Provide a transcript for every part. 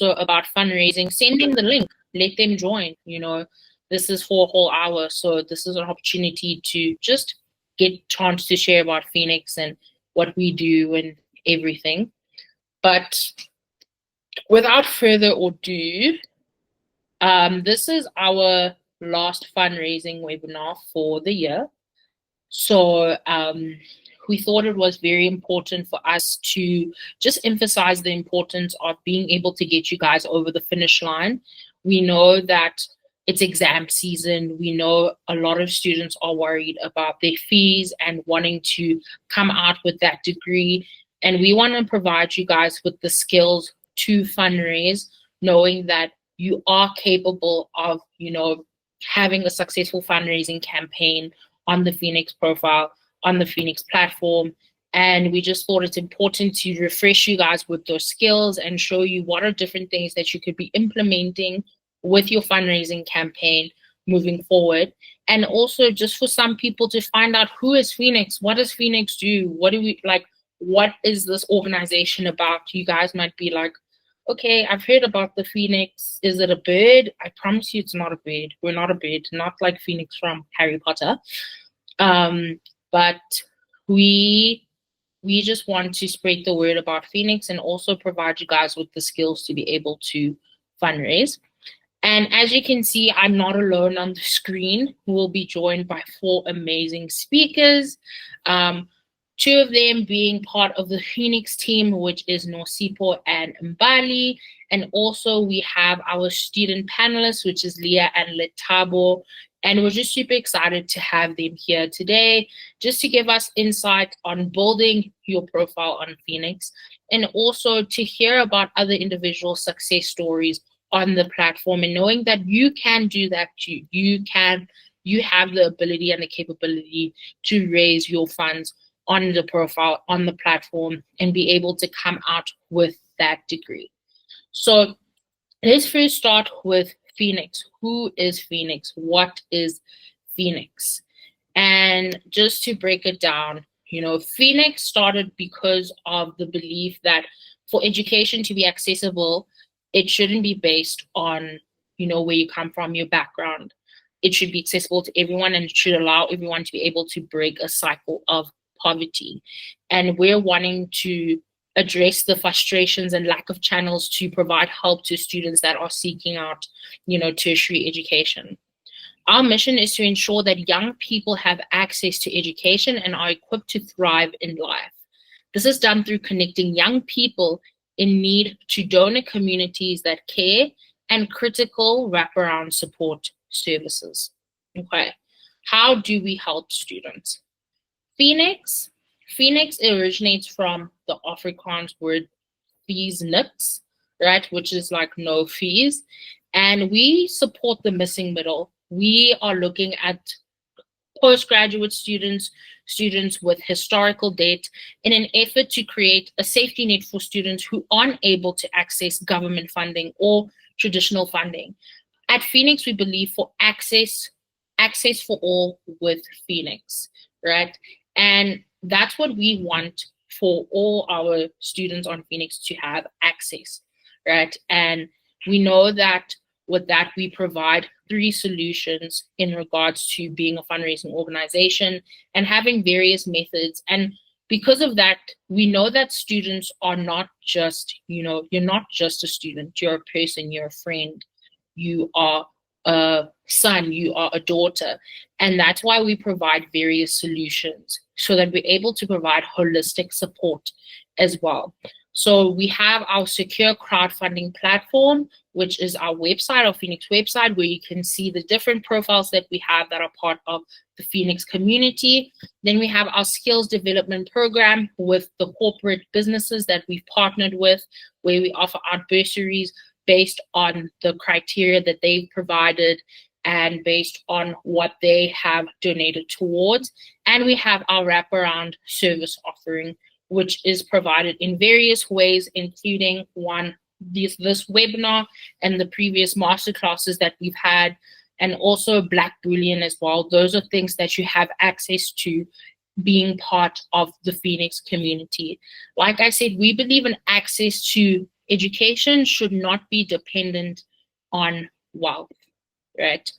also about fundraising, send them the link, let them join. This is for a whole hour, so this is an opportunity to just get a chance to share about Phoenix and what we do and everything. But without further ado, this is our last fundraising webinar for the year. So we thought it was very important for us to just emphasize the importance of being able to get you guys over the finish line. We know that it's exam season. We know a lot of students are worried about their fees and wanting to come out with that degree. And we want to provide you guys with the skills to fundraise, knowing that you are capable of, having a successful fundraising campaign on the Phoenix profile, on the Phoenix platform. And we just thought it's important to refresh you guys with those skills and show you what are different things that you could be implementing with your fundraising campaign moving forward. And also just for some people to find out, who is Phoenix? What does Phoenix do? What is this organization about? You guys might be like, okay, I've heard about the Phoenix. Is it a bird? I promise you it's not a bird. We're not a bird, not like Phoenix from Harry Potter. But we just want to spread the word about Phoenix and also provide you guys with the skills to be able to fundraise. And as you can see, I'm not alone on the screen. We'll be joined by 4 amazing speakers. 2 of them being part of the Phoenix team, which is Nosipho and Mbali. And also we have our student panelists, which is Leah and Letabo. And we're just super excited to have them here today, just to give us insight on building your profile on Phoenix, and also to hear about other individual success stories on the platform, and knowing that you can do that too. You have the ability and the capability to raise your funds on the profile, on the platform, and be able to come out with that degree. So let's first start with Phoenix. Who is Phoenix? What is Phoenix? And just to break it down, Phoenix started because of the belief that for education to be accessible, it shouldn't be based on, where you come from, your background. It should be accessible to everyone, and it should allow everyone to be able to break a cycle of poverty. And we're wanting to address the frustrations and lack of channels to provide help to students that are seeking out, tertiary education. Our mission is to ensure that young people have access to education and are equipped to thrive in life. This is done through connecting young people in need to donor communities that care and critical wraparound support services. Okay, how do we help students? Phoenix originates from the Afrikaans word fees niks, right, which is like no fees. And we support the missing middle. We are looking at postgraduate students with historical debt in an effort to create a safety net for students who aren't able to access government funding or traditional funding. At Phoenix, we believe for access for all with Phoenix, right? And that's what we want for all our students on Phoenix, to have access, right? And we know that with that, we provide 3 solutions in regards to being a fundraising organization and having various methods. And because of that, we know that students are not just, you're not just a student, you're a person, you're a friend, you are a son, you are a daughter. And that's why we provide various solutions, so that we're able to provide holistic support as well. So we have our secure crowdfunding platform, which is our website, our Phoenix website, where you can see the different profiles that we have that are part of the Phoenix community. Then we have our skills development program with the corporate businesses that we've partnered with, where we offer out bursaries based on the criteria that they've provided and based on what they have donated towards. And we have our wraparound service offering, which is provided in various ways, including this webinar and the previous masterclasses that we've had, and also Black Bullion as well. Those are things that you have access to being part of the Phoenix community. Like I said, we believe in access to education should not be dependent on wealth, right?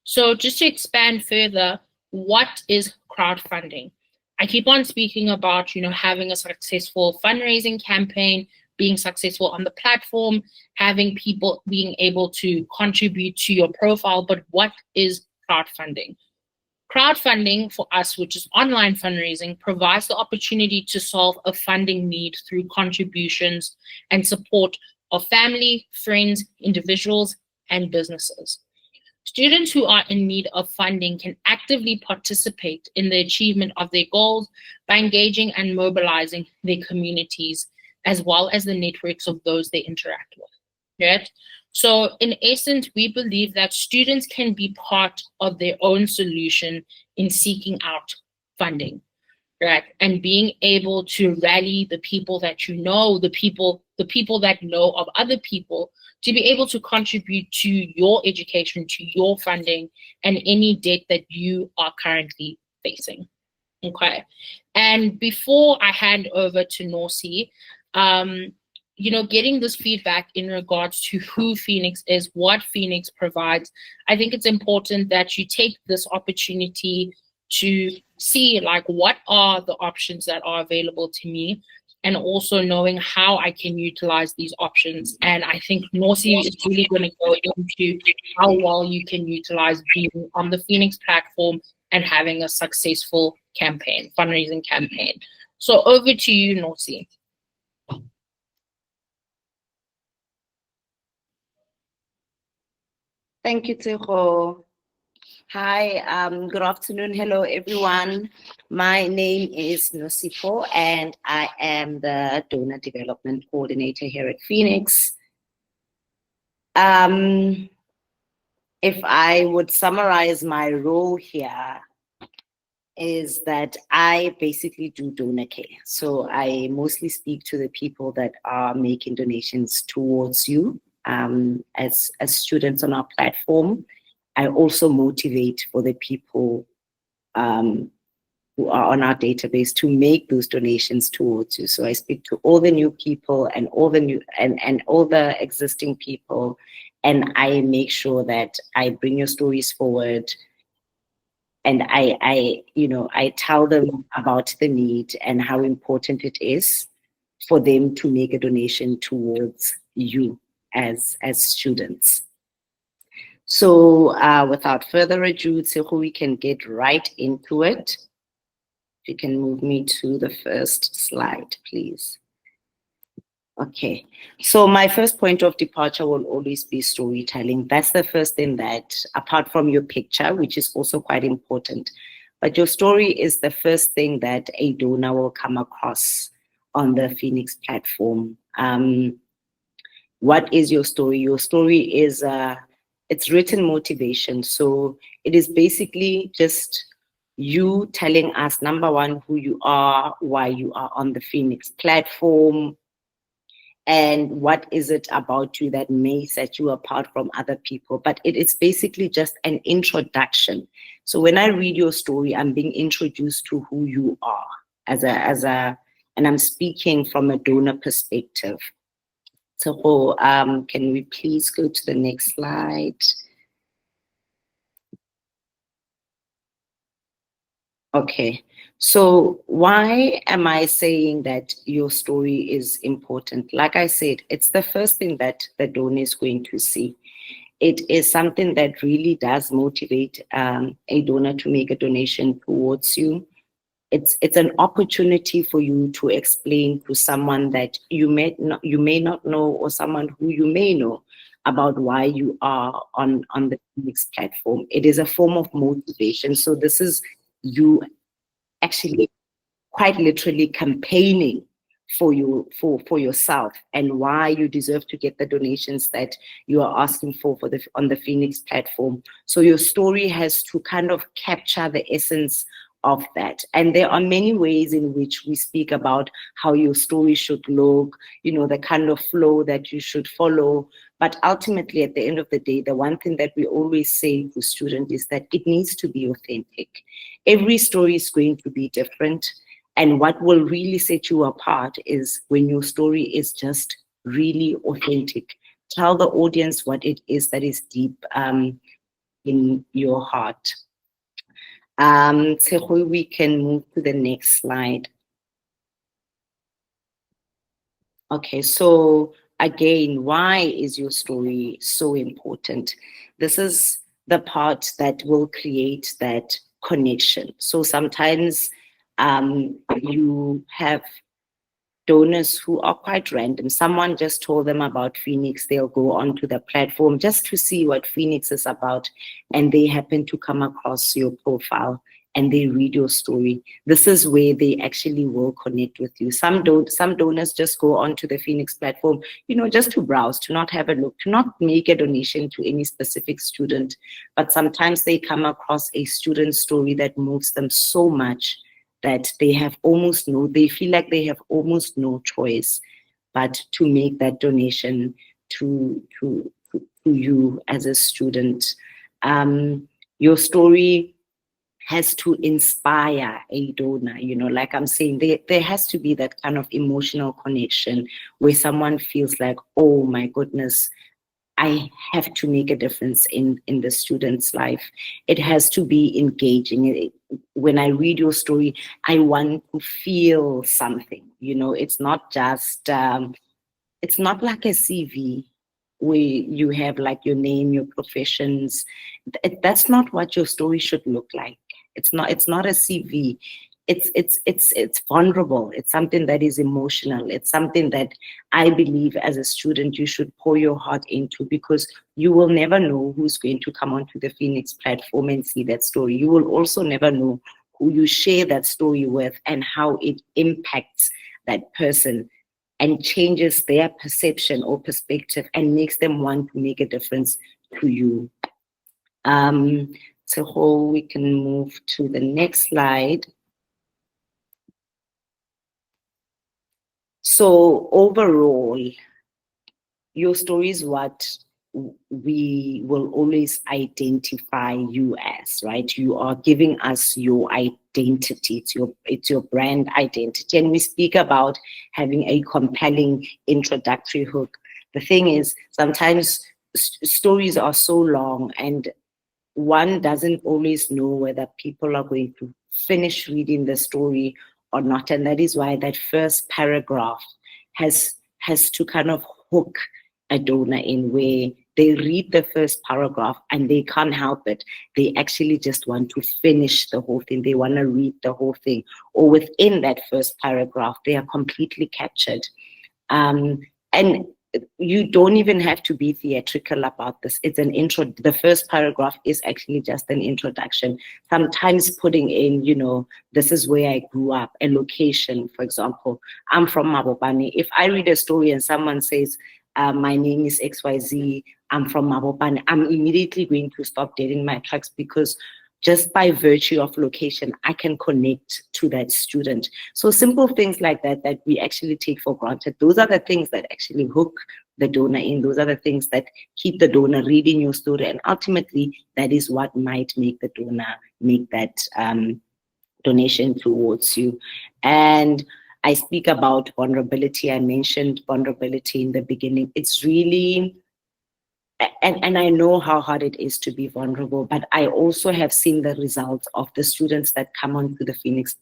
So just to expand further, what is crowdfunding? I keep on speaking about, having a successful fundraising campaign, being successful on the platform, having people being able to contribute to your profile. But what is crowdfunding? Crowdfunding for us, which is online fundraising, provides the opportunity to solve a funding need through contributions and support of family, friends, individuals, and businesses. Students who are in need of funding can actively participate in the achievement of their goals by engaging and mobilizing their communities, as well as the networks of those they interact with, right? So in essence, we believe that students can be part of their own solution in seeking out funding, right? And being able to rally the people that you know, the people that know of other people, to be able to contribute to your education, to your funding, and any debt that you are currently facing. Okay. And before I hand over to Norsi, getting this feedback in regards to who Phoenix is, what Phoenix provides, I think it's important that you take this opportunity to see, like, what are the options that are available to me, and also knowing how I can utilize these options. And I think Norsi is really going to go into how well you can utilize being on the Phoenix platform and having a successful campaign, fundraising campaign. So over to you, Norsi. Thank you, Tseho. Hi, good afternoon. Hello, everyone. My name is Nosipho, and I am the Donor Development Coordinator here at Phoenix. If I would summarize my role here, is that I basically do donor care. So I mostly speak to the people that are making donations towards you as students on our platform. I also motivate for the people who are on our database to make those donations towards you. So I speak to all the new people and all the new and all the existing people, and I make sure that I bring your stories forward, and I tell them about the need and how important it is for them to make a donation towards you as students. So without further ado, Tseho, we can get right into it. If you can move me to the first slide, please. Okay, so my first point of departure will always be storytelling. That's the first thing that, apart from your picture, which is also quite important, but your story is the first thing that a donor will come across on the Phoenix platform. What is your story? Your story is it's written motivation. So it is basically just you telling us, number one, who you are, why you are on the Phoenix platform, and what is it about you that may set you apart from other people. But it is basically just an introduction. So when I read your story, I'm being introduced to who you are and I'm speaking from a donor perspective. So can we please go to the next slide? Okay, so why am I saying that your story is important? Like I said, it's the first thing that the donor is going to see. It is something that really does motivate a donor to make a donation towards you. It's an opportunity for you to explain to someone that you may not know, or someone who you may know, about why you are on the Phoenix platform. It is a form of motivation. So this is you actually quite literally campaigning for you, for yourself, and why you deserve to get the donations that you are asking for on the Phoenix platform. So your story has to kind of capture the essence of that. And there are many ways in which we speak about how your story should look, the kind of flow that you should follow. But ultimately, at the end of the day, the one thing that we always say to students is that it needs to be authentic. Every story is going to be different. And what will really set you apart is when your story is just really authentic. Tell the audience what it is that is deep in your heart. Tshegoe, we can move to the next slide. Okay, so again, why is your story so important? This is the part that will create that connection. So sometimes you have donors who are quite random. Someone just told them about Phoenix. They'll go onto the platform just to see what Phoenix is about, and they happen to come across your profile and they read your story. This is where they actually will connect with you. Some donors just go onto the Phoenix platform, just to browse, to not have a look, to not make a donation to any specific student. But sometimes they come across a student story that moves them so much that they feel like they have almost no choice but to make that donation to you as a student. Your story has to inspire a donor, like I'm saying, there has to be that kind of emotional connection where someone feels like, oh my goodness, I have to make a difference in the student's life. It has to be engaging. When I read your story, I want to feel something. It's not just, it's not like a CV where you have like your name, your professions. That's not what your story should look like. It's not a CV. It's vulnerable. It's something that is emotional. It's something that I believe as a student you should pour your heart into, because you will never know who's going to come onto the Phoenix platform and see that story. You will also never know who you share that story with and how it impacts that person and changes their perception or perspective and makes them want to make a difference to you. So we can move to the next slide. So overall, your story is what we will always identify you as, right? You are giving us your identity. It's your brand identity. And we speak about having a compelling introductory hook. The thing is, sometimes stories are so long and one doesn't always know whether people are going to finish reading the story or not. And that is why that first paragraph has to kind of hook a donor in, where they read the first paragraph and they can't help it. They actually just want to finish the whole thing. They want to read the whole thing. Or within that first paragraph, they are completely captured. And you don't even have to be theatrical about this. It's an intro. The first paragraph is actually just an introduction. Sometimes putting in, this is where I grew up, a location, for example. I'm from Mabopane. If I read a story and someone says, my name is XYZ, I'm from Mabopane, I'm immediately going to stop dead in my tracks, because just by virtue of location, I can connect to that student. So simple things like that we actually take for granted. Those are the things that actually hook the donor in. Those are the things that keep the donor reading your story. And ultimately, that is what might make the donor make that donation towards you. And I speak about vulnerability. I mentioned vulnerability in the beginning. It's really... And I know how hard it is to be vulnerable, but I also have seen the results of the students that come onto the Phoenix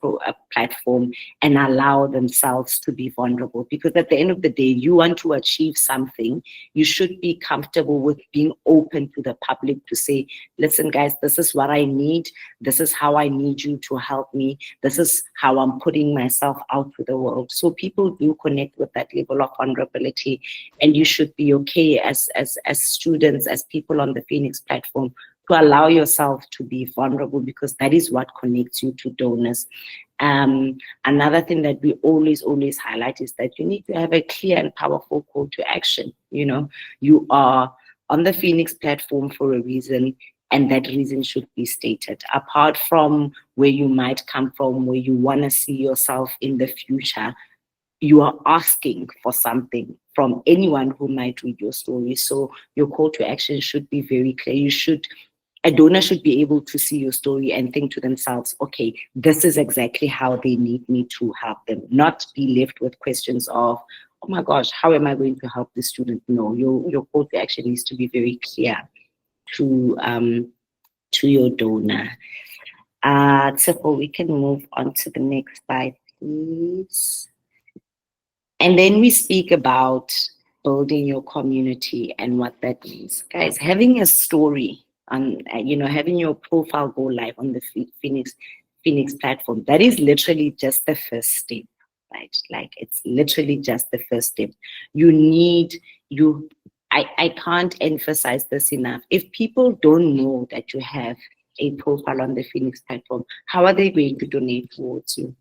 platform and allow themselves to be vulnerable. Because at the end of the day, you want to achieve something, you should be comfortable with being open to the public to say, listen, guys, this is what I need. This is how I need you to help me. This is how I'm putting myself out to the world. So people do connect with that level of vulnerability, and you should be okay as students, as people on the Phoenix platform, to allow yourself to be vulnerable, because that is what connects you to donors. Another thing that we always highlight is that you need to have a clear and powerful call to action. You are on the Phoenix platform for a reason, and that reason should be stated. Apart from where you might come from, where you want to see yourself in the future, you are asking for something from anyone who might read your story. So your call to action should be very clear. A donor should be able to see your story and think to themselves, okay, this is exactly how they need me to help them, not be left with questions of, oh my gosh, how am I going to help the student? No, your call to action needs to be very clear to your donor. So we can move on to the next slide, please. And then we speak about building your community and what that means. Guys, having a story on, having your profile go live on the Phoenix platform, that is literally just the first step, right? Like it's literally just the first step. I can't emphasize this enough. If people don't know that you have a profile on the Phoenix platform, how are they going to donate towards you?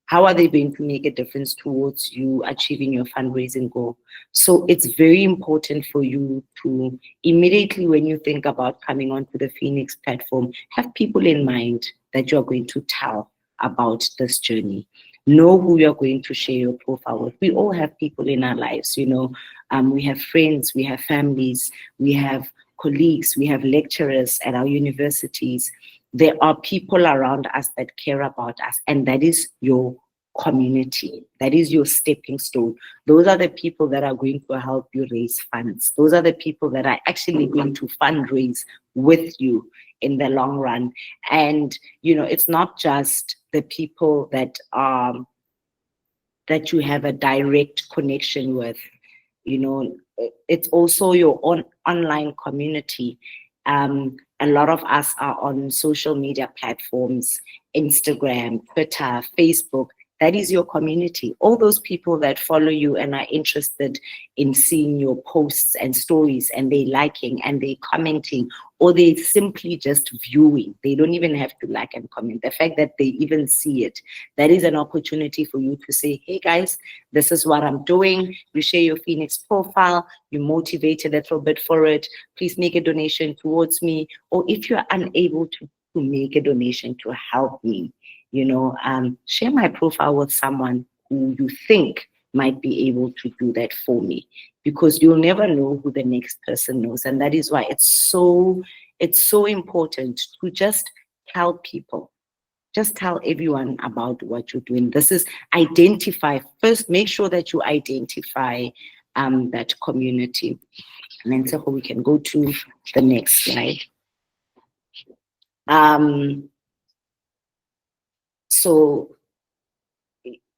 How are they going to make a difference towards you achieving your fundraising goal? So it's very important for you to immediately, when you think about coming onto the Phoenix platform, have people in mind that you're going to tell about this journey. Know who you're going to share your profile with. We all have people in our lives, we have friends, we have families, we have colleagues, we have lecturers at our universities. There are people around us that care about us, and that is your community. That is your stepping stone. Those are the people that are going to help you raise funds. Those are the people that are actually going to fundraise with you in the long run. And, it's not just the people that you have a direct connection with. It's also your own online community. A lot of us are on social media platforms, Instagram, Twitter, Facebook. That is your community. All those people that follow you and are interested in seeing your posts and stories, and they liking and they commenting, or they simply just viewing. They don't even have to like and comment. The fact that they even see it, that is an opportunity for you to say, hey guys, this is what I'm doing. You share your Phoenix profile, you motivated a little bit for it. Please make a donation towards me. Or if you're unable to make a donation to help me, share my profile with someone who you think might be able to do that for me, because you'll never know who the next person knows. And that is why it's so important to just tell people, just tell everyone about what you're doing. This is identify first, make sure that you identify that community. And then so we can go to the next slide. So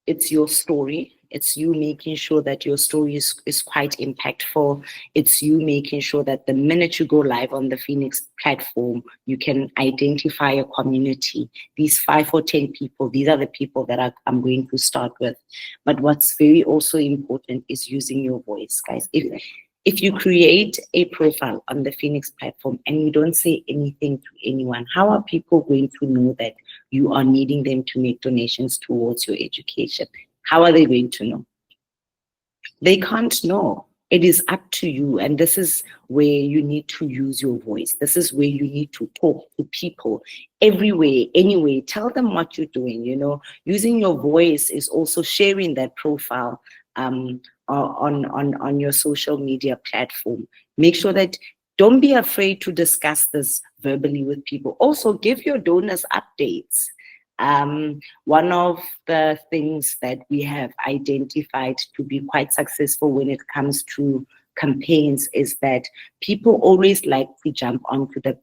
it's your story. It's you making sure that your story is quite impactful. It's you making sure that the minute you go live on the Phoenix platform, you can identify a community. These 5 or 10 people, these are the people that I'm going to start with. But what's very also important is using your voice, guys. If you create a profile on the Phoenix platform and you don't say anything to anyone, how are people going to know that you are needing them to make donations towards your education? How are they going to know? They can't know. It is up to you. And this is where you need to use your voice. This is where you need to talk to people everywhere, anyway. Tell them what you're doing, Using your voice is also sharing that profile on your social media platform. Make sure that don't be afraid to discuss this verbally with people. Also, give your donors updates. One of the things that we have identified to be quite successful when it comes to campaigns is that people always like to jump onto the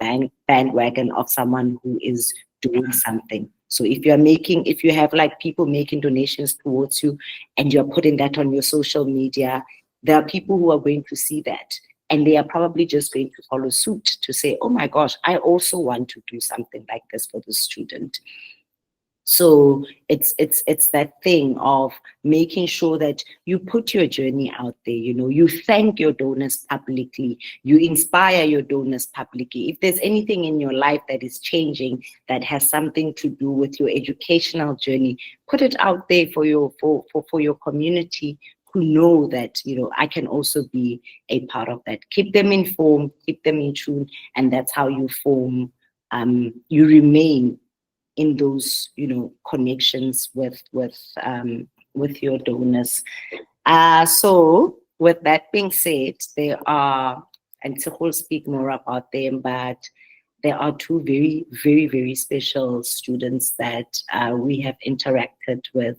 bandwagon of someone who is doing something. So if you have like people making donations towards you and you're putting that on your social media, there are people who are going to see that. And they are probably just going to follow suit to say, oh my gosh, I also want to do something like this for the student. So it's that thing of making sure that you put your journey out there, you thank your donors publicly, you inspire your donors publicly. If there's anything in your life that is changing that has something to do with your educational journey, put it out there for your community to know that, I can also be a part of that. Keep them informed, keep them in tune, and that's how you form, you remain in those, connections with your donors. So with that being said, there are, and we'll speak more about them, but there are 2 very, very, very special students that we have interacted with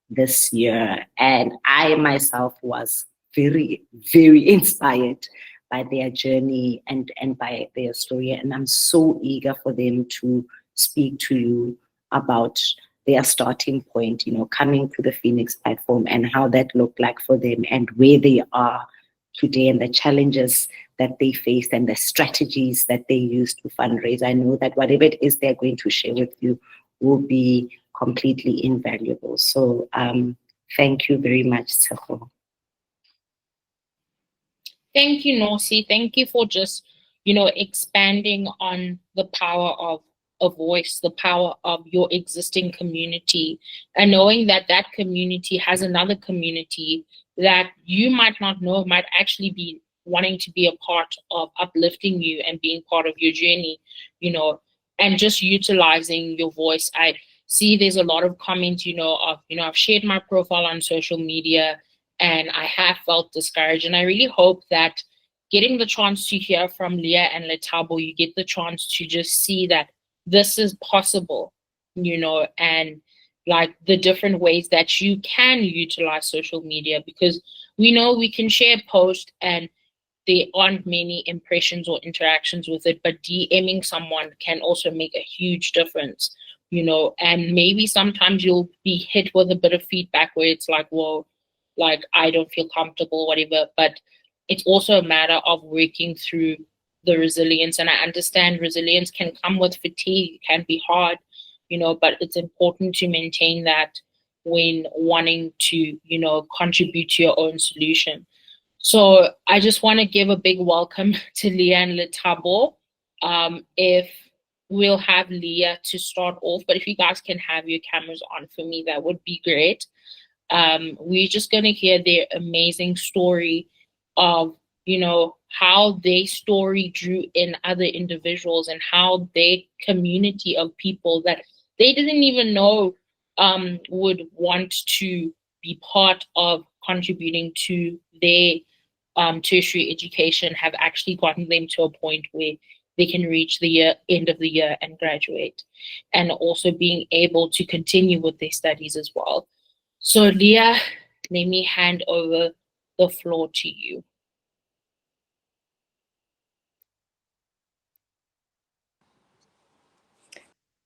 this year. And I myself was very, very inspired by their journey and by their story. And I'm so eager for them to speak to you about their starting point, coming to the Phoenix platform and how that looked like for them and where they are today and the challenges that they faced and the strategies that they use to fundraise. I know that whatever it is they're going to share with you will be completely invaluable. So thank you very much, Tseho. Thank you, Nosi. Thank you for just, expanding on the power of a voice, the power of your existing community, and knowing that that community has another community that you might not know might actually be wanting to be a part of uplifting you and being part of your journey, and just utilizing your voice. I see there's a lot of comments, I've shared my profile on social media and I have felt discouraged. And I really hope that getting the chance to hear from Leah and Letabo, you get the chance to just see that this is possible, and like the different ways that you can utilize social media, because we know we can share posts and there aren't many impressions or interactions with it, but DMing someone can also make a huge difference, and maybe sometimes you'll be hit with a bit of feedback where it's like, well, like I don't feel comfortable, whatever, but it's also a matter of working through the resilience. And I understand resilience can come with fatigue, it can be hard, but it's important to maintain that when wanting to, contribute to your own solution. So I just want to give a big welcome to Leah and Letabo. If we'll have Leah to start off, but if you guys can have your cameras on for me, that would be great. We're just going to hear their amazing story of, how their story drew in other individuals and how their community of people that they didn't even know would want to be part of contributing to their tertiary education have actually gotten them to a point where they can reach the end of the year and graduate, and also being able to continue with their studies as well. So Leah, let me hand over the floor to you.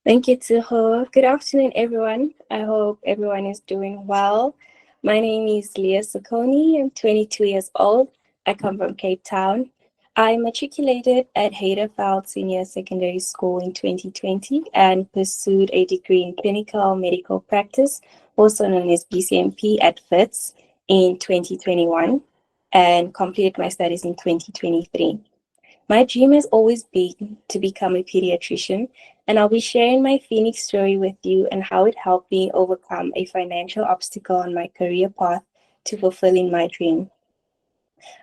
Thank you, Tseho. Good afternoon, everyone. I hope everyone is doing well. My name is Leah Sakoni. I'm 22 years old. I come from Cape Town. I matriculated at Hayterveld Senior Secondary School in 2020 and pursued a degree in clinical medical practice, also known as BCMP, at FITS in 2021 and completed my studies in 2023. My dream has always been to become a pediatrician, and I'll be sharing my Phoenix story with you and how it helped me overcome a financial obstacle on my career path to fulfilling my dream.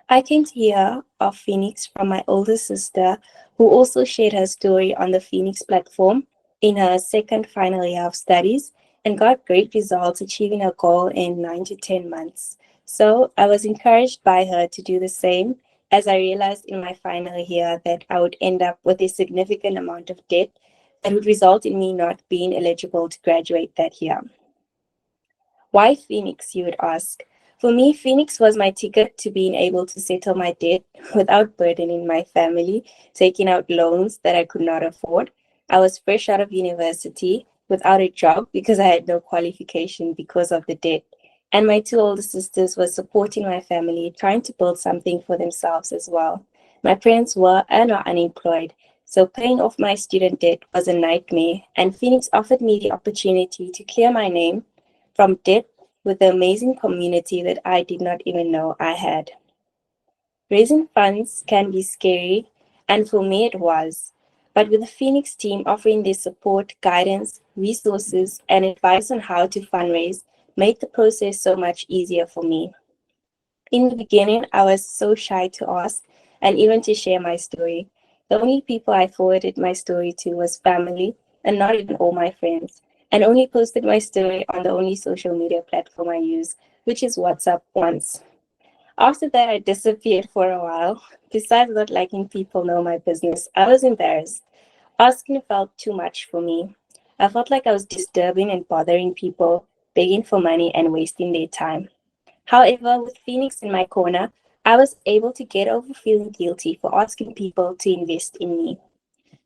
I came to hear of Phoenix from my older sister, who also shared her story on the Phoenix platform in her second final year of studies and got great results, achieving her goal in 9 to 10 months. So I was encouraged by her to do the same, as I realized in my final year that I would end up with a significant amount of debt that would result in me not being eligible to graduate that year. Why Phoenix, you would ask? For me, Phoenix was my ticket to being able to settle my debt without burdening my family, taking out loans that I could not afford. I was fresh out of university without a job because I had no qualification because of the debt. And my two older sisters were supporting my family, trying to build something for themselves as well. My parents were and are unemployed, so paying off my student debt was a nightmare, and Phoenix offered me the opportunity to clear my name from debt with the amazing community that I did not even know I had. Raising funds can be scary, and for me it was. But with the Phoenix team offering their support, guidance, resources, and advice on how to fundraise made the process so much easier for me. In the beginning, I was so shy to ask and even to share my story. The only people I forwarded my story to was family, and not even all my friends, and only posted my story on the only social media platform I use, which is WhatsApp, once. After that, I disappeared for a while. Besides not liking people know my business, I was embarrassed. Asking felt too much for me. I felt like I was disturbing and bothering people, begging for money and wasting their time. However, with Phoenix in my corner, I was able to get over feeling guilty for asking people to invest in me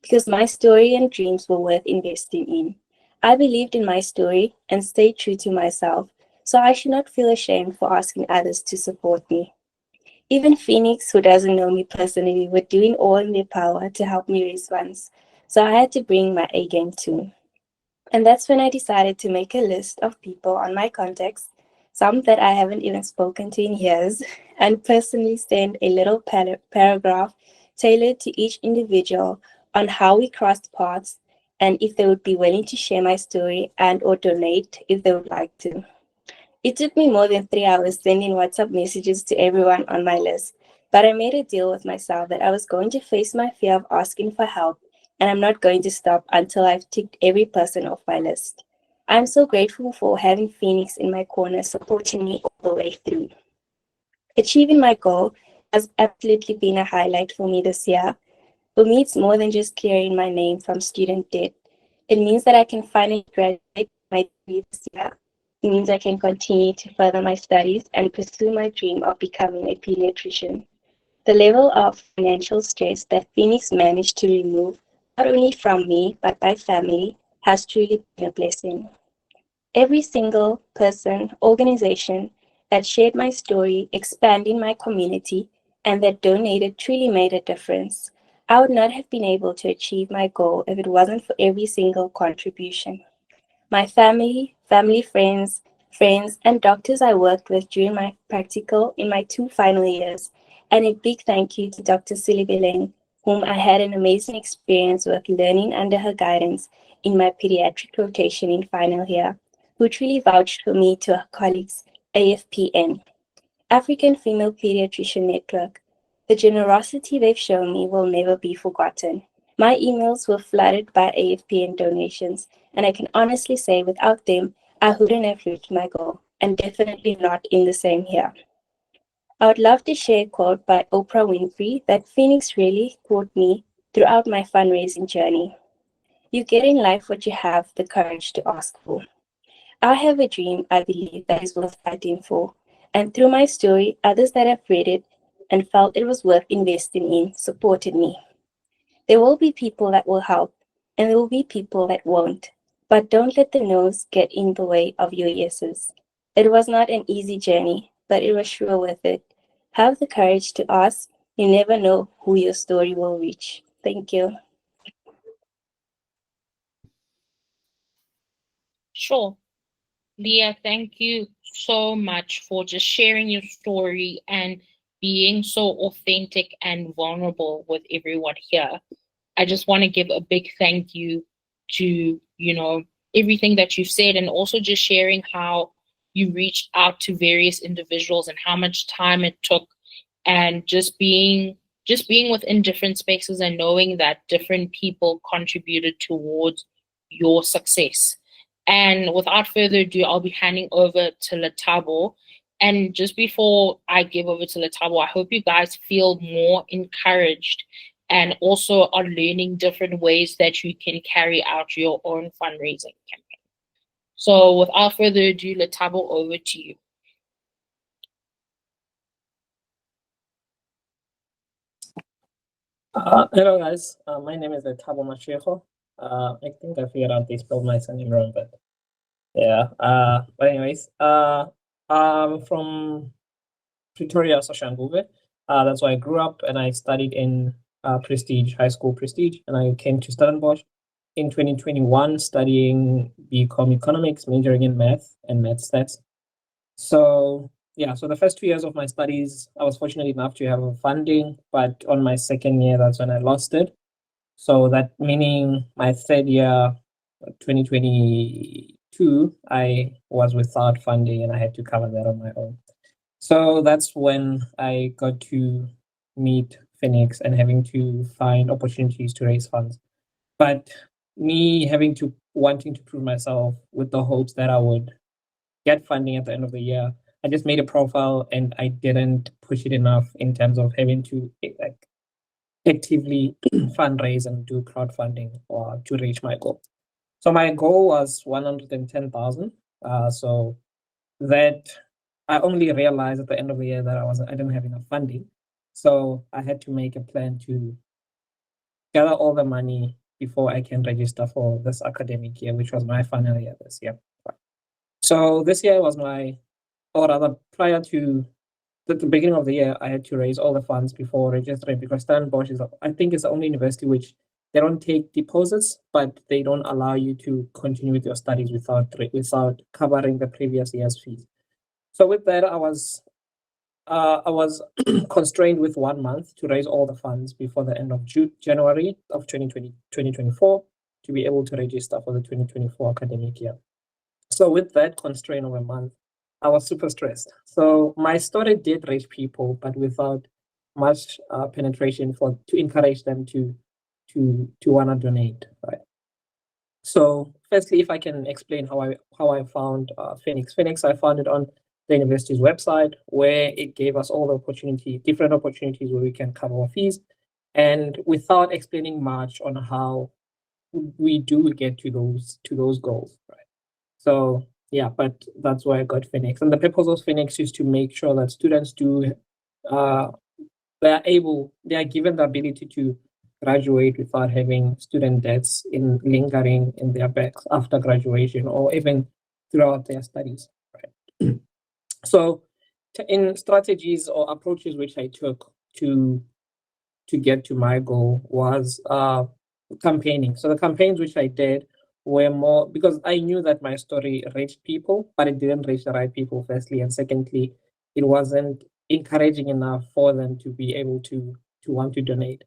because my story and dreams were worth investing in. I believed in my story and stayed true to myself, so I should not feel ashamed for asking others to support me. Even Phoenix, who doesn't know me personally, were doing all in their power to help me raise funds, so I had to bring my A game too. And that's when I decided to make a list of people on my contacts, some that I haven't even spoken to in years, and personally send a little paragraph tailored to each individual on how we crossed paths and if they would be willing to share my story and or donate if they would like to. It took me more than 3 hours sending WhatsApp messages to everyone on my list, but I made a deal with myself that I was going to face my fear of asking for help, and I'm not going to stop until I've ticked every person off my list. I'm so grateful for having Phoenix in my corner supporting me all the way through. Achieving my goal has absolutely been a highlight for me this year. For me, it's more than just clearing my name from student debt. It means that I can finally graduate my degree this year. It means I can continue to further my studies and pursue my dream of becoming a pediatrician. The level of financial stress that Phoenix managed to remove, not only from me, but my family, has truly been a blessing. Every single person, organization that shared my story, expanding my community, and that donated truly made a difference. I would not have been able to achieve my goal if it wasn't for every single contribution. My family, friends, and doctors I worked with during my practical in my 2 final years, and a big thank you to Dr. Silibeleng, whom I had an amazing experience with learning under her guidance in my pediatric rotation in final year, who truly vouched for me to her colleagues, AFPN, African Female Pediatrician Network. The generosity they've shown me will never be forgotten. My emails were flooded by AFPN donations, and I can honestly say without them, I wouldn't have reached my goal, and definitely not in the same year. I would love to share a quote by Oprah Winfrey that Phoenix really taught me throughout my fundraising journey. You get in life what you have the courage to ask for. I have a dream I believe that is worth fighting for, and through my story, others that have read it and felt it was worth investing in supported me. There will be people that will help, and there will be people that won't. But don't let the no's get in the way of your yeses. It was not an easy journey, but it was sure worth it. Have the courage to ask. You never know who your story will reach. Thank you. Sure. Leah, thank you so much for just sharing your story and being so authentic and vulnerable with everyone here. I just want to give a big thank you to, everything that you've said, and also just sharing how you reached out to various individuals and how much time it took, and just being within different spaces and knowing that different people contributed towards your success. And without further ado, I'll be handing over to Latabo. And just before I give over to Latabo, I hope you guys feel more encouraged and also are learning different ways that you can carry out your own fundraising campaign. So without further ado, Latabo, over to you. Hello guys, my name is Thabo Mashego. I think I figured out they spelled my surname wrong, but yeah. But anyways, I'm from Pretoria, Soshanguve. That's where I grew up, and I studied in Prestige High School, Prestige, and I came to Stellenbosch in 2021, studying BCom Economics, majoring in math and math stats. So yeah, so the first 2 years of my studies, I was fortunate enough to have funding, but on my second year, that's when I lost it. So that meaning my third year, 2022, I was without funding and I had to cover that on my own. So that's when I got to meet Phoenix and having to find opportunities to raise funds. But me wanting to prove myself with the hopes that I would get funding at the end of the year, I just made a profile and I didn't push it enough in terms of having to actively fundraise and do crowdfunding or to reach my goal. So my goal was 110,000 So that I only realized at the end of the year that I didn't have enough funding. So I had to make a plan to gather all the money before I can register for this academic year, which was my final year this year. So this year was or rather prior to the beginning of the year, I had to raise all the funds before registering because Stellenbosch I think it's the only university which they don't take deposits, but they don't allow you to continue with your studies without covering the previous year's fees. So with that, I was constrained with 1 month to raise all the funds before the end of January of 2024 to be able to register for the 2024 academic year. So with that constraint of a month, I was super stressed. So my story did reach people, but without much penetration to encourage them to want to donate, right? So firstly, if I can explain how I found Phoenix. Phoenix, I found it on the university's website where it gave us all the different opportunities where we can cover our fees, and without explaining much on how we do get to those goals, right? So yeah, but that's why I got Phoenix. And the purpose of Phoenix is to make sure that students they are given the ability to graduate without having student debts lingering in their backs after graduation or even throughout their studies. Right. So in strategies or approaches which I took to get to my goal was campaigning. So the campaigns which I did were more because I knew that my story reached people, but it didn't reach the right people, firstly. And secondly, it wasn't encouraging enough for them to be able to want to donate.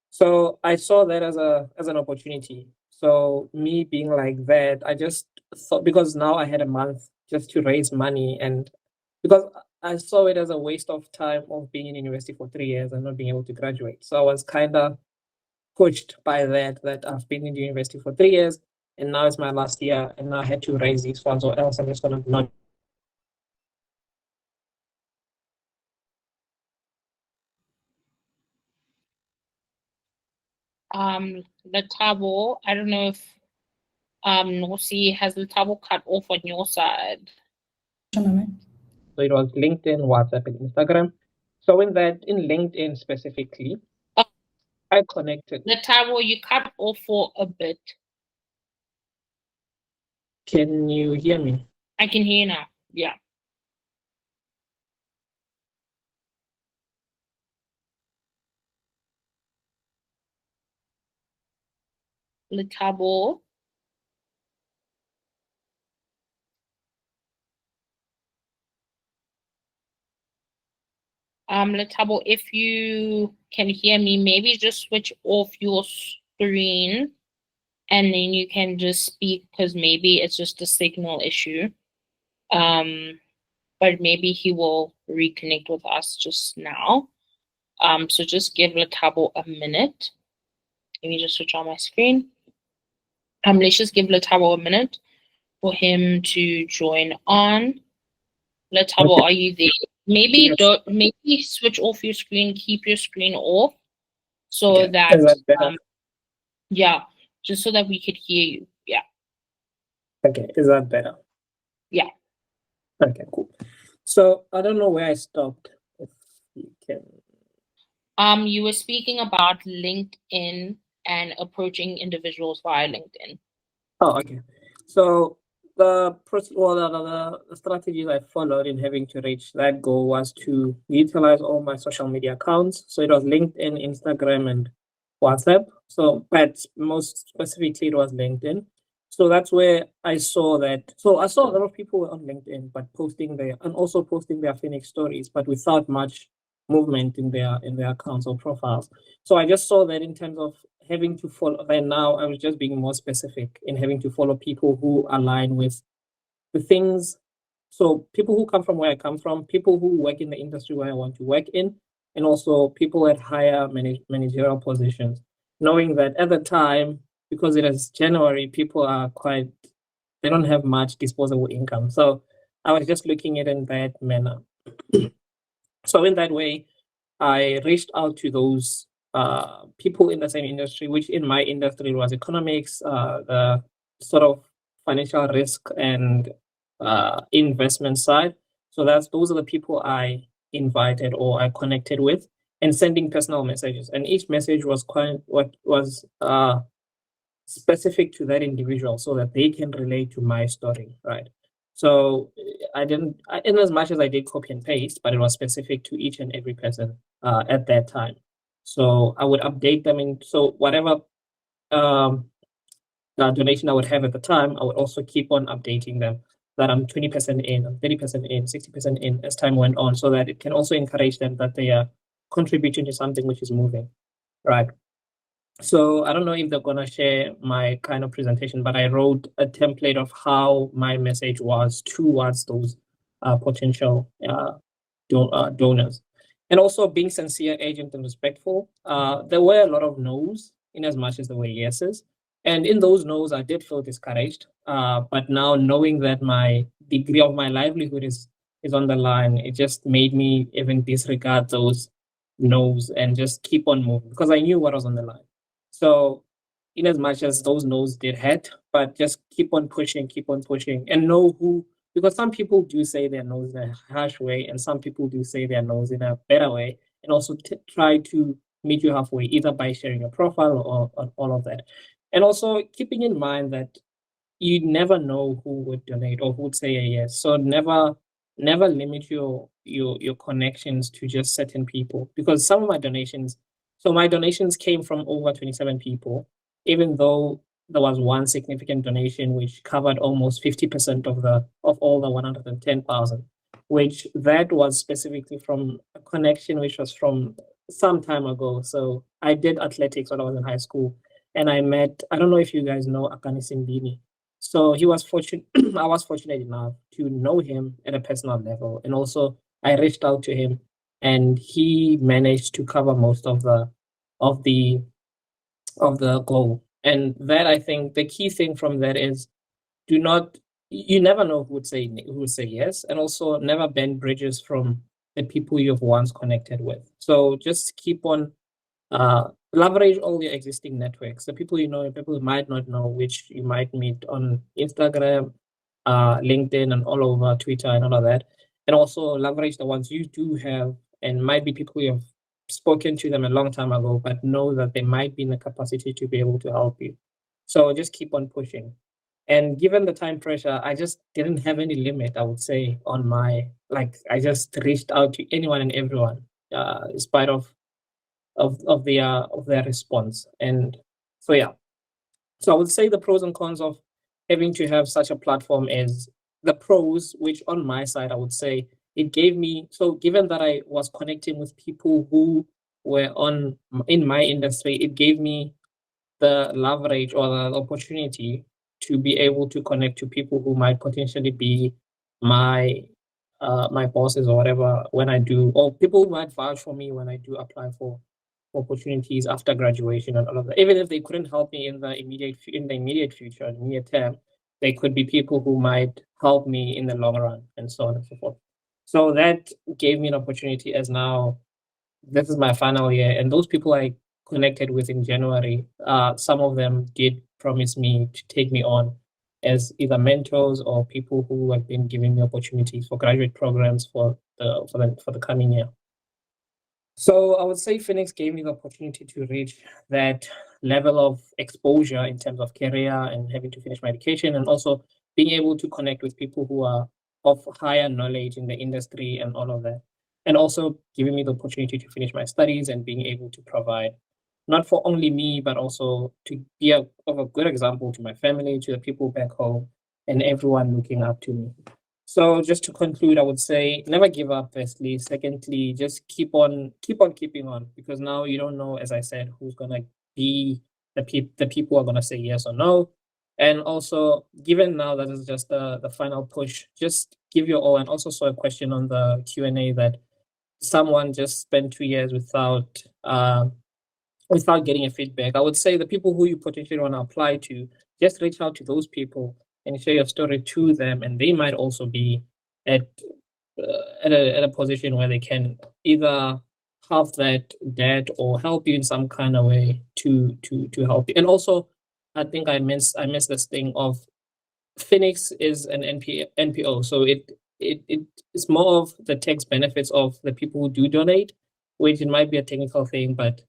So I saw that as an opportunity. So me being like that, I just thought because now I had a month just to raise money, and because I saw it as a waste of time of being in university for 3 years and not being able to graduate. So I was kind of pushed by that I've been in university for 3 years and now it's my last year and now I had to raise these funds or else I'm just gonna not. Letabo, I don't know if Nosi has Letabo cut off on your side. So it was LinkedIn, WhatsApp, and Instagram. So in LinkedIn specifically, I connected. Letabo, you cut off for a bit. Can you hear me? I can hear you now. Yeah. Letabo. Letabo, if you can hear me, maybe just switch off your screen and then you can just speak because maybe it's just a signal issue. But maybe he will reconnect with us just now. So just give Letabo a minute. Let me just switch on my screen. Let's just give Letabo a minute for him to join on. Letabo, are you there? Maybe maybe switch off your screen, keep your screen off, so that yeah, just so that we could hear you. Yeah. Okay, is that better? Yeah. Okay, cool. So I don't know where I stopped. If you can. You were speaking about LinkedIn and approaching individuals via LinkedIn. Oh, okay. So the strategies I followed in having to reach that goal was to utilize all my social media accounts. So it was LinkedIn, Instagram, and WhatsApp. So, but most specifically, it was LinkedIn. So that's where I saw that. So I saw a lot of people on LinkedIn, but posting their Phoenix stories, but without much movement in their accounts or profiles. So I just saw that in terms of having to follow. Right now, I was just being more specific in having to follow people who align with the things. So people who come from where I come from, people who work in the industry where I want to work in, and also people at higher managerial positions. Knowing that at the time, because it is January, people are they don't have much disposable income. So I was just looking at it in that manner. So in that way, I reached out to those people in the same industry, which in my industry was economics, the sort of financial risk and investment side. So those are the people I invited or I connected with, and sending personal messages. And each message was specific to that individual so that they can relate to my story, right? So in as much as I did copy and paste, but it was specific to each and every person at that time. So I would update them so whatever donation I would have at the time, I would also keep on updating them that I'm 20% in, I'm 30% in, 60% in as time went on, so that it can also encourage them that they are contributing to something which is moving, right? So I don't know if they're gonna share my kind of presentation, but I wrote a template of how my message was towards those potential donors. And also being sincere, agent, and respectful. There were a lot of no's in as much as there were yeses. And in those no's, I did feel discouraged. But now knowing that my degree of my livelihood is on the line, it just made me even disregard those no's and just keep on moving because I knew what was on the line. So in as much as those no's did hurt, but just keep on pushing, and know who, because some people do say their no's in a harsh way, and some people do say their no's in a better way, and also try to meet you halfway, either by sharing your profile or all of that. And also keeping in mind that you never know who would donate or who would say a yes. So never limit your connections to just certain people, because some of my donations, so my donations came from over 27 people, even though there was one significant donation which covered almost 50% of all the 110,000, which that was specifically from a connection which was from some time ago. So I did athletics when I was in high school, and I don't know if you guys know Akani Simbini. So he was fortunate. I was fortunate enough to know him at a personal level, and also I reached out to him, and he managed to cover most of the goal. And that, I think the key thing from that is, you never know who would say yes, and also never bend bridges from the people you've once connected with. So just keep on leverage all your existing networks, the people you know and people you might not know, which you might meet on Instagram, LinkedIn, and all over Twitter and all of that. And also leverage the ones you do have, and might be people you have spoken to them a long time ago, but know that they might be in the capacity to be able to help you. So just keep on pushing. And given the time pressure, I just didn't have any limit, I would say, on I just reached out to anyone and everyone, in spite of their response. And so yeah, so I would say the pros and cons of having to have such a platform is the pros, which on my side I would say it gave me, so given that I was connecting with people who were in my industry, it gave me the leverage or the opportunity to be able to connect to people who might potentially be my my bosses or whatever when I do, or people who might vouch for me when I do apply for opportunities after graduation and all of that. Even if they couldn't help me in the immediate future, immediate term, they could be people who might help me in the long run, and so on and so forth. So that gave me an opportunity, as now this is my final year, and those people I connected with in January, some of them did promise me to take me on as either mentors or people who have been giving me opportunities for graduate programs for the coming year. So I would say Phoenix gave me the opportunity to reach that level of exposure in terms of career and having to finish my education, and also being able to connect with people who are of higher knowledge in the industry and all of that. And also giving me the opportunity to finish my studies and being able to provide, not for only me, but also to be of a good example to my family, to the people back home, and everyone looking up to me. So just to conclude, I would say never give up, firstly. Secondly, just keep on keeping on, because now you don't know, as I said, who's gonna be the people who are gonna say yes or no. And also, given now that is just the final push, just give your all. And also saw a question on the Q&A that someone just spent 2 years without getting a feedback. I would say the people who you potentially want to apply to, just reach out to those people and share your story to them, and they might also be at a position where they can either have that or help you in some kind of way to help you. And also, I think I missed this thing of Phoenix is an NPO, so it's more of the tax benefits of the people who do donate, which it might be a technical thing, but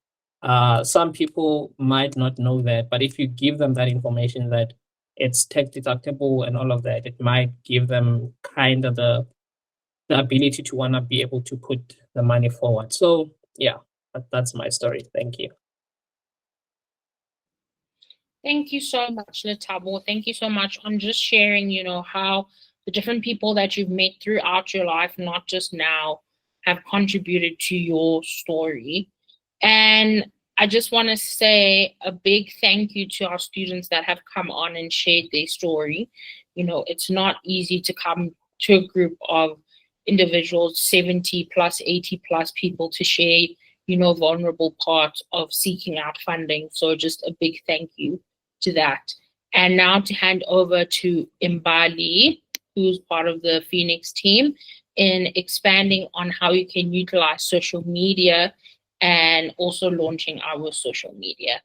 some people might not know that. But if you give them that information that it's tax deductible and all of that, it might give them kind of the ability to want to be able to put the money forward. So yeah, that's my story. Thank you. Thank you so much, Letabo. Thank you so much on just sharing, how the different people that you've met throughout your life, not just now, have contributed to your story. And I just want to say a big thank you to our students that have come on and shared their story. It's not easy to come to a group of individuals, 70 plus, 80 plus people to share, vulnerable parts of seeking out funding. So just a big thank you to that. And now to hand over to Imbali, who's part of the Phoenix team, in expanding on how you can utilize social media and also launching our social media.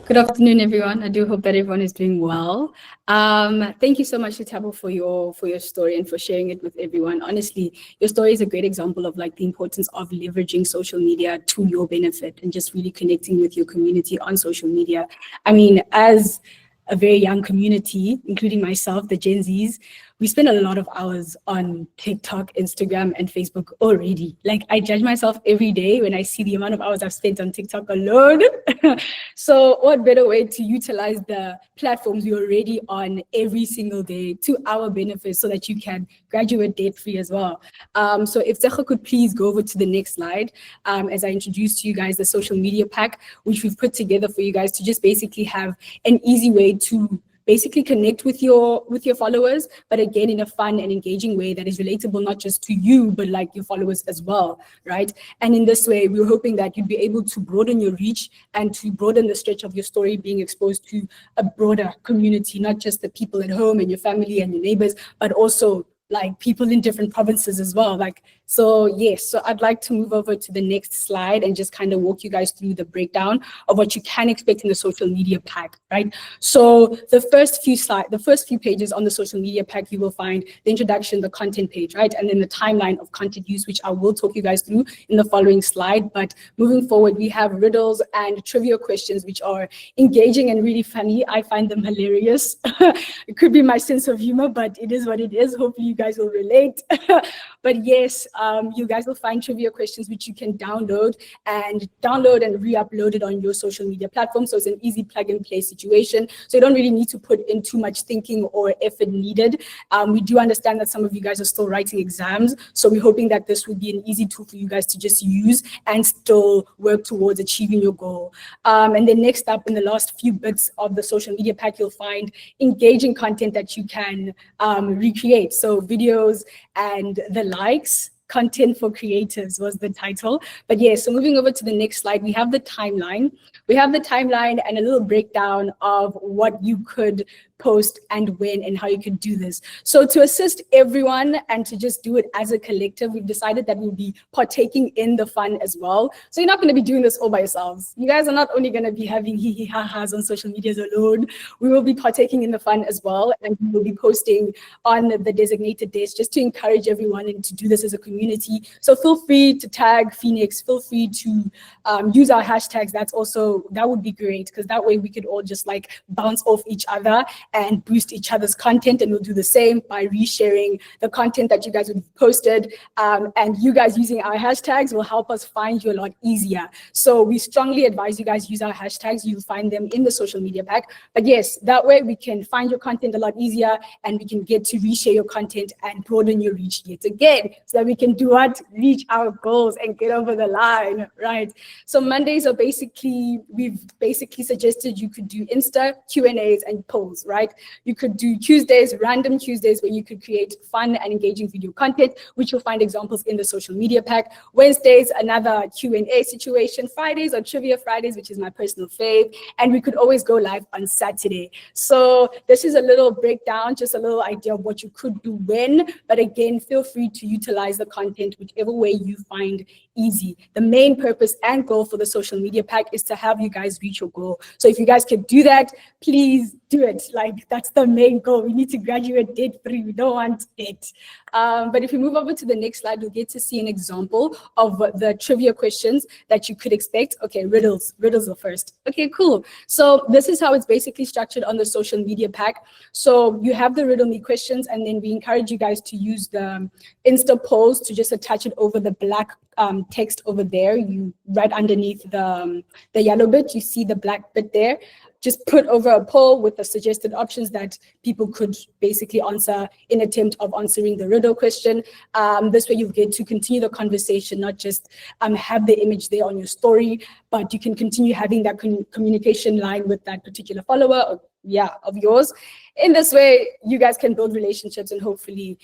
Good afternoon, everyone. I do hope that everyone is doing well. Thank you so much, Letabo, for your story and for sharing it with everyone. Honestly, your story is a great example of the importance of leveraging social media to your benefit and just really connecting with your community on social media. I mean, as a very young community, including myself, the Gen Zs, we spend a lot of hours on TikTok, Instagram, and Facebook already. I judge myself every day when I see the amount of hours I've spent on TikTok alone. So what better way to utilize the platforms you're already on every single day to our benefit so that you can graduate debt-free as well. So if Zecha could please go over to the next slide, as I introduce to you guys the social media pack, which we've put together for you guys to just basically have an easy way to basically connect with your followers, but again, in a fun and engaging way that is relatable, not just to you, but your followers as well, right? And in this way, we're hoping that you'd be able to broaden your reach and to broaden the stretch of your story being exposed to a broader community, not just the people at home and your family and your neighbors, but also people in different provinces as well. So yes, so I'd like to move over to the next slide and just kind of walk you guys through the breakdown of what you can expect in the social media pack, right? So the first few pages on the social media pack, you will find the introduction, the content page, right? And then the timeline of content use, which I will talk you guys through in the following slide. But moving forward, we have riddles and trivia questions, which are engaging and really funny. I find them hilarious. It could be my sense of humor, but it is what it is. Hopefully you guys will relate. But yes, you guys will find trivia questions which you can download and re-upload it on your social media platform. So it's an easy plug and play situation. So you don't really need to put in too much thinking or effort needed. We do understand that some of you guys are still writing exams. So we're hoping that this will be an easy tool for you guys to just use and still work towards achieving your goal. And then next up, in the last few bits of the social media pack, you'll find engaging content that you can recreate. So videos and the likes. Content for creators was the title. But yeah, so moving over to the next slide, we have the timeline. We have the timeline and a little breakdown of what you could post and when and how you can do this. So to assist everyone and to just do it as a collective, we've decided that we'll be partaking in the fun as well. So you're not going to be doing this all by yourselves. You guys are not only going to be having hee-hee-ha-has on social medias alone, we will be partaking in the fun as well, and we will be posting on the designated days just to encourage everyone and to do this as a community. So feel free to tag Phoenix, feel free to use our hashtags. That would be great, because that way we could all just bounce off each other and boost each other's content, and we'll do the same by resharing the content that you guys would have posted, and you guys using our hashtags will help us find you a lot easier. So we strongly advise you guys use our hashtags. You'll find them in the social media pack, but yes, that way we can find your content a lot easier, and we can get to reshare your content and broaden your reach yet again, so that we can do what? Reach our goals and get over the line, right? So Mondays are we've basically suggested you could do Insta Q&As and polls, right? You could do Tuesdays, random Tuesdays, where you could create fun and engaging video content, which you'll find examples in the social media pack. Wednesdays, another Q&A situation. Fridays are Trivia Fridays, which is my personal fave. And we could always go live on Saturday. So this is a little breakdown, just a little idea of what you could do when. But again, feel free to utilize the content whichever way you find easy. The main purpose and goal for the social media pack is to have you guys reach your goal. So if you guys can do that, please do it. Like, that's the main goal. We need to graduate debt-free. We don't want debt. But if we move over to the next slide, we'll get to see an example of the trivia questions that you could expect. Okay, riddles are first. Okay, cool. So this is how it's basically structured on the social media pack. So you have the riddle me questions, and then we encourage you guys to use the Insta polls to just attach it over the black text over there. You right underneath the yellow bit, you see the black bit there. Just put over a poll with the suggested options that people could basically answer in attempt of answering the riddle question. This way you get to continue the conversation, not just have the image there on your story, but you can continue having that communication line with that particular follower or, of yours. In this way, you guys can build relationships and hopefully,